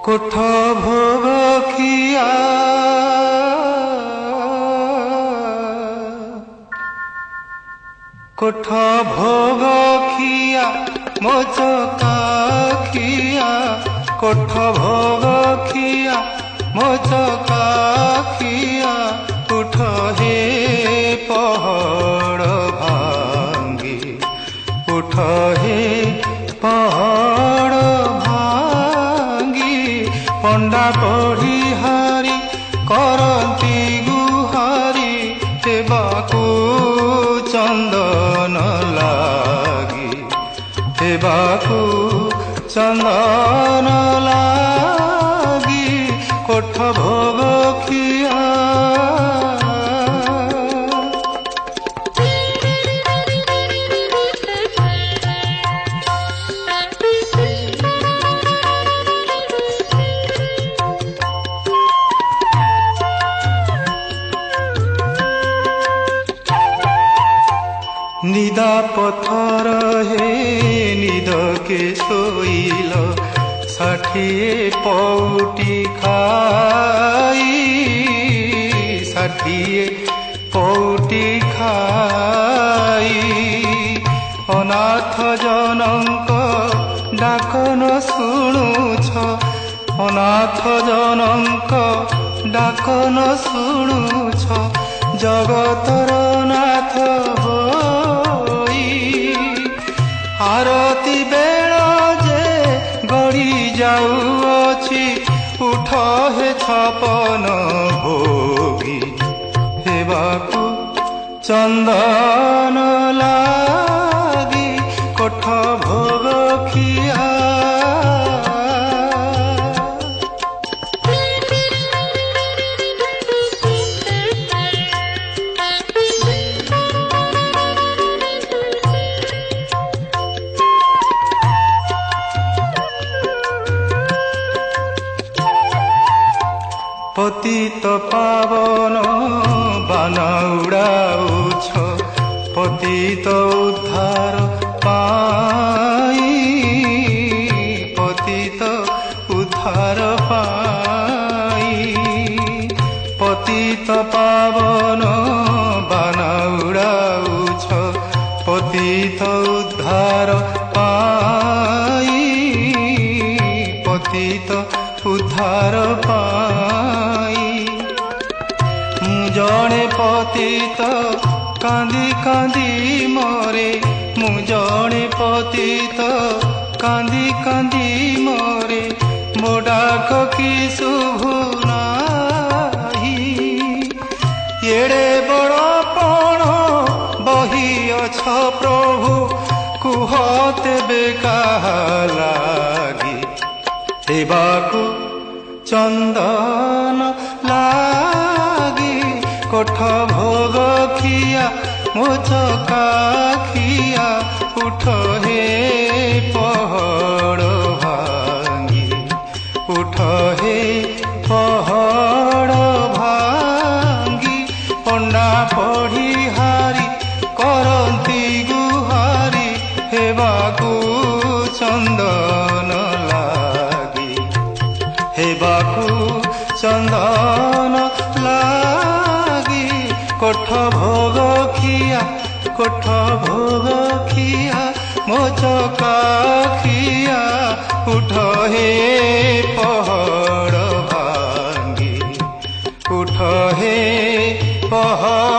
কোঠ ভোগ খিয়া কোঠ ভোগ খিয়া মোচকা খিয়া কোঠ ভোগ খিয়া মোচকা খিয়া উঠ হে পহড় ভাঙ্গি উঠ হে পহড় পଣ୍ଡা পঢ়ি হারি କରନ୍ତି ଗୁହାରି ହେବାକୁ ଚନ୍ଦନ ଲାଗି ହେବାକୁ ଚନ୍ଦନ ଲାଗି କୋଠ ଭୋଗ ଖିଆ निदा पथर हे निदके सोइल 60 पौटी खाई 60 पौटी खाई अनाथ जनक डाक न शुणुछ अनाथ जनक डाक न शुणुछ जगतर नाथ आरती बेल जे गड़ी जाऊँची उठ हे छपन भोगी हेबाकू चंदन लागी कोठ भोग खिया पतित पावन बाना उड़ाउछ पतित उद्धार पाई पतित उद्धार पाई पतित पावन बाना उड़ाउछ पतित उद्धार पाई पतित उद्धार पाई जड़े पतित कांदी कांदी मरे मु जड़े पतित कांदी कांदी मरे मो डाक कि शुभु नाही एड़े बड़ पण बही अछ प्रभु कुह तेबे काहा लागी हेबाकू चंदन लागी कोठ भोग खिया मोचका खिया उठ हे पहड़ भांगी उठ हे पहड़ भांगी पंडा पढ़ी हारी करती गुहारी हेबाकू चंदन हेबाकू चंदन लागी कोठ भोग खिया कोठ भोग खिया मोचका खिया उठ हे पहड़ भांगी उठ हे पहड़